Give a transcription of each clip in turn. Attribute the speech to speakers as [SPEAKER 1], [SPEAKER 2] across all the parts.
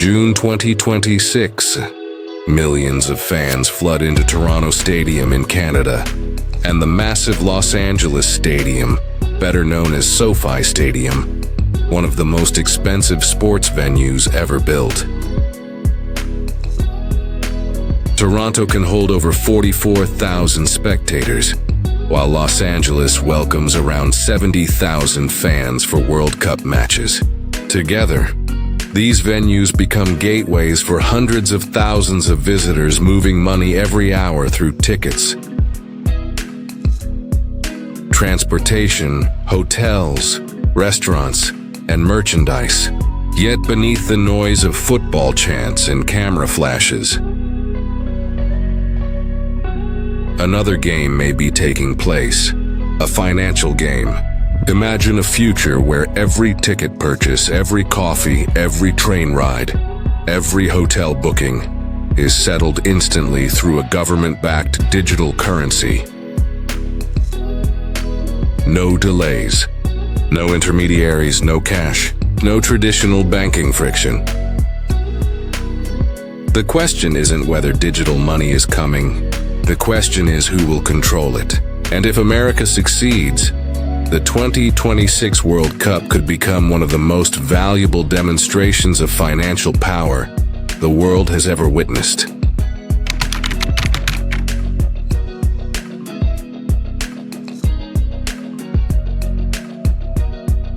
[SPEAKER 1] June 2026. Millions of fans flood into Toronto Stadium in Canada, and the massive Los Angeles Stadium, better known as SoFi Stadium, one of the most expensive sports venues ever built. Toronto can hold over 44,000 spectators, while Los Angeles welcomes around 70,000 fans for World Cup matches. Together, these venues become gateways for hundreds of thousands of visitors moving money every hour through tickets, transportation, hotels, restaurants, and merchandise. Yet beneath the noise of football chants and camera flashes, another game may be taking place, a financial game. Imagine a future where every ticket purchase, every coffee, every train ride, every hotel booking is settled instantly through a government-backed digital currency. No delays, no intermediaries, no cash, no traditional banking friction. The question isn't whether digital money is coming. The question is who will control it. And if America succeeds, the 2026 World Cup could become one of the most valuable demonstrations of financial power the world has ever witnessed.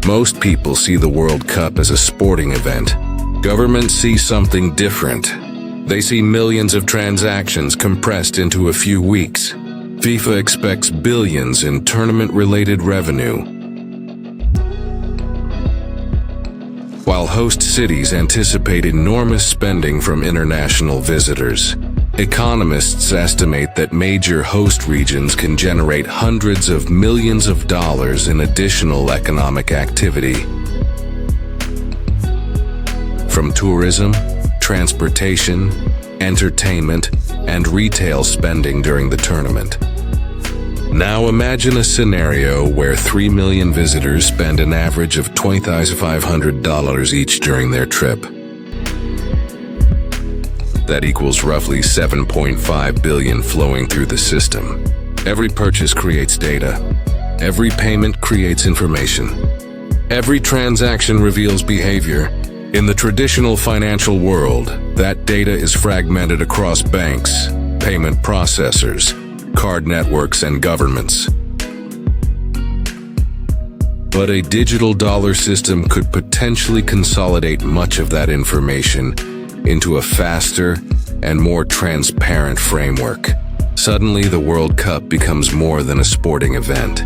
[SPEAKER 1] Most people see the World Cup as a sporting event. Governments see something different. They see millions of transactions compressed into a few weeks. FIFA expects billions in tournament-related revenue, while host cities anticipate enormous spending from international visitors. Economists estimate that major host regions can generate hundreds of millions of dollars in additional economic activity, from tourism, transportation, entertainment, and retail spending during the tournament. Now imagine a scenario where 3 million visitors spend an average of $20,500 each during their trip. That equals roughly $7.5 billion flowing through the system. Every purchase creates data. Every payment creates information. Every transaction reveals behavior. In the traditional financial world, that data is fragmented across banks, payment processors, card networks, and governments. But a digital dollar system could potentially consolidate much of that information into a faster and more transparent framework. Suddenly, the World Cup becomes more than a sporting event.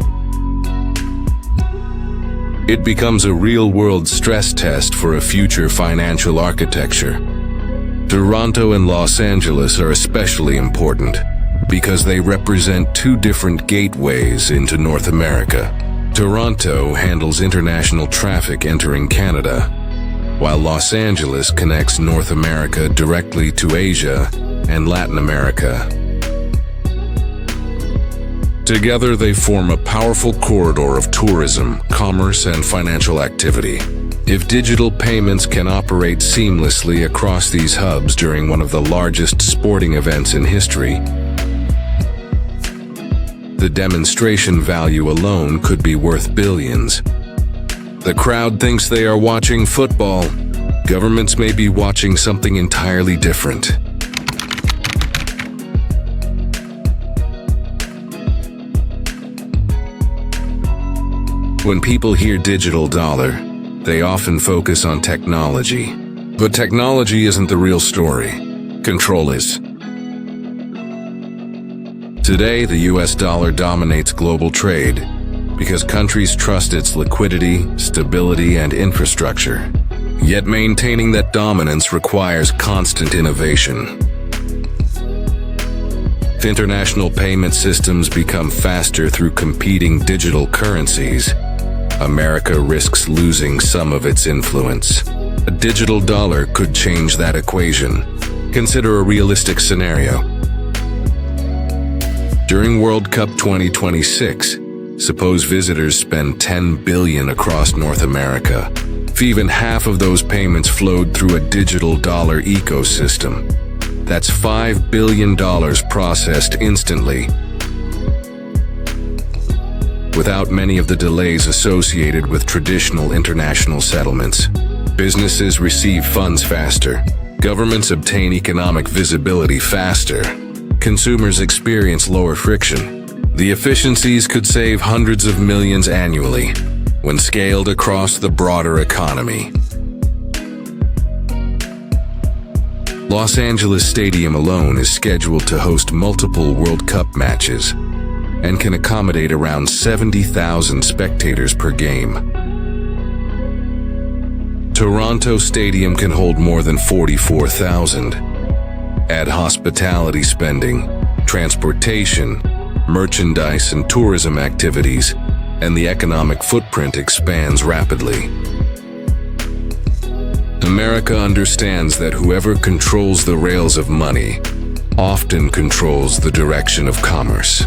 [SPEAKER 1] It becomes a real-world stress test for a future financial architecture. Toronto and Los Angeles are especially important because they represent two different gateways into North America. Toronto handles international traffic entering Canada, while Los Angeles connects North America directly to Asia and Latin America. Together, they form a powerful corridor of tourism, commerce, and financial activity. If digital payments can operate seamlessly across these hubs during one of the largest sporting events in history, the demonstration value alone could be worth billions. The crowd thinks they are watching football. Governments may be watching something entirely different. When people hear digital dollar, they often focus on technology. But technology isn't the real story. Control is. Today, the US dollar dominates global trade because countries trust its liquidity, stability, and infrastructure. Yet maintaining that dominance requires constant innovation. If international payment systems become faster through competing digital currencies, America risks losing some of its influence. A digital dollar could change that equation. Consider a realistic scenario. During World Cup 2026, suppose visitors spend $10 billion across North America. If even half of those payments flowed through a digital dollar ecosystem, that's $5 billion processed instantly, without many of the delays associated with traditional international settlements. Businesses receive funds faster, governments obtain economic visibility faster, consumers experience lower friction. The efficiencies could save hundreds of millions annually when scaled across the broader economy. Los Angeles Stadium alone is scheduled to host multiple World Cup matches and can accommodate around 70,000 spectators per game. Toronto Stadium can hold more than 44,000. Add hospitality spending, transportation, merchandise and tourism activities, and the economic footprint expands rapidly. America understands that whoever controls the rails of money often controls the direction of commerce.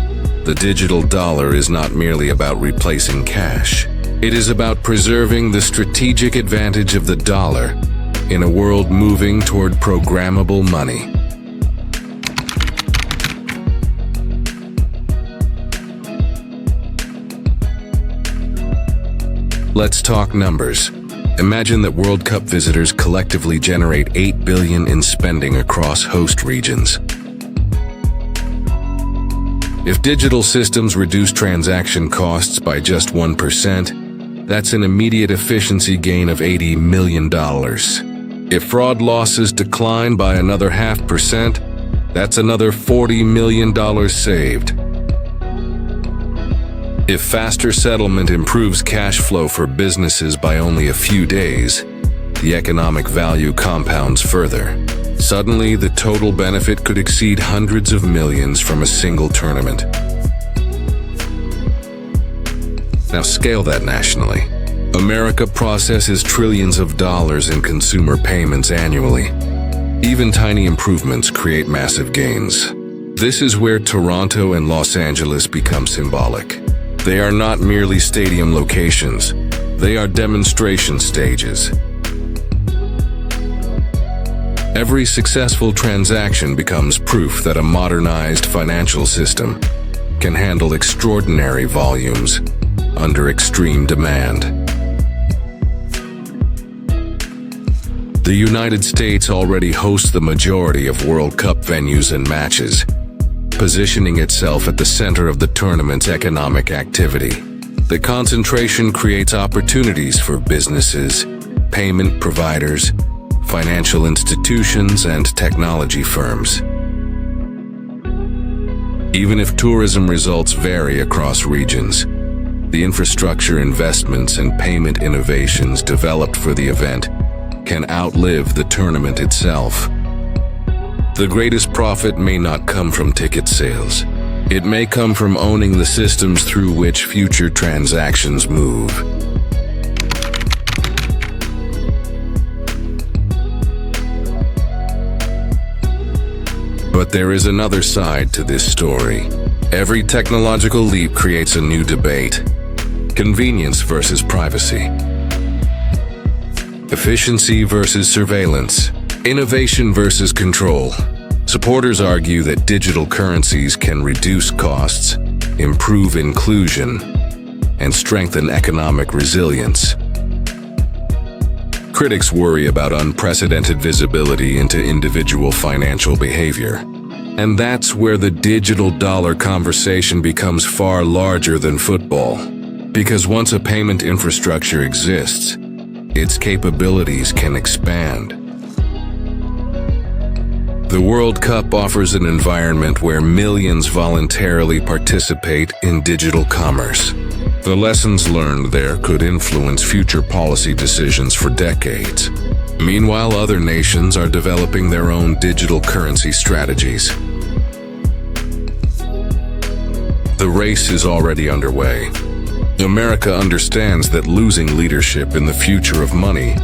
[SPEAKER 1] The digital dollar is not merely about replacing cash. It is about preserving the strategic advantage of the dollar in a world moving toward programmable money. Let's talk numbers. Imagine that World Cup visitors collectively generate $8 billion in spending across host regions. If digital systems reduce transaction costs by just 1%, that's an immediate efficiency gain of $80 million. If fraud losses decline by another 0.5%, that's another $40 million saved. If faster settlement improves cash flow for businesses by only a few days, the economic value compounds further. Suddenly, the total benefit could exceed hundreds of millions from a single tournament. Now scale that nationally. America processes trillions of dollars in consumer payments annually. Even tiny improvements create massive gains. This is where Toronto and Los Angeles become symbolic. They are not merely stadium locations, they are demonstration stages. Every successful transaction becomes proof that a modernized financial system can handle extraordinary volumes under extreme demand. The United States already hosts the majority of World Cup venues and matches, positioning itself at the center of the tournament's economic activity. The concentration creates opportunities for businesses, payment providers, financial institutions, and technology firms. Even if tourism results vary across regions, the infrastructure investments and payment innovations developed for the event can outlive the tournament itself. The greatest profit may not come from ticket sales. It may come from owning the systems through which future transactions move. But there is another side to this story. Every technological leap creates a new debate. Convenience versus privacy. Efficiency versus surveillance. Innovation versus control. Supporters argue that digital currencies can reduce costs, improve inclusion, and strengthen economic resilience. Critics worry about unprecedented visibility into individual financial behavior. And that's where the digital dollar conversation becomes far larger than football. Because once a payment infrastructure exists, its capabilities can expand. The World Cup offers an environment where millions voluntarily participate in digital commerce. The lessons learned there could influence future policy decisions for decades. Meanwhile, other nations are developing their own digital currency strategies. The race is already underway. America understands that losing leadership in the future of money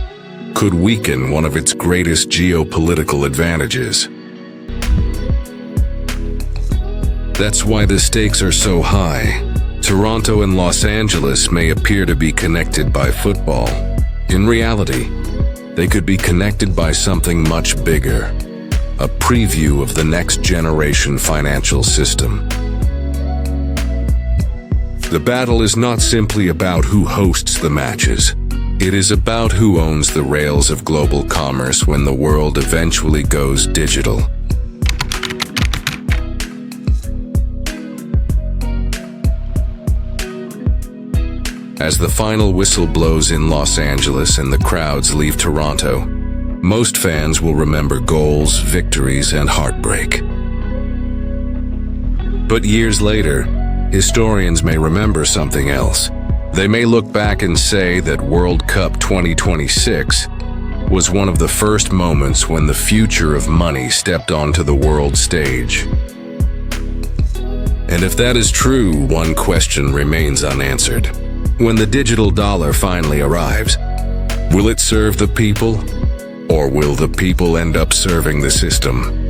[SPEAKER 1] could weaken one of its greatest geopolitical advantages. That's why the stakes are so high. Toronto and Los Angeles may appear to be connected by football. In reality, they could be connected by something much bigger, a preview of the next generation financial system. The battle is not simply about who hosts the matches. It is about who owns the rails of global commerce when the world eventually goes digital. As the final whistle blows in Los Angeles and the crowds leave Toronto, most fans will remember goals, victories, and heartbreak. But years later, historians may remember something else. They may look back and say that World Cup 2026 was one of the first moments when the future of money stepped onto the world stage. And if that is true, one question remains unanswered. When the digital dollar finally arrives, will it serve the people, or will the people end up serving the system?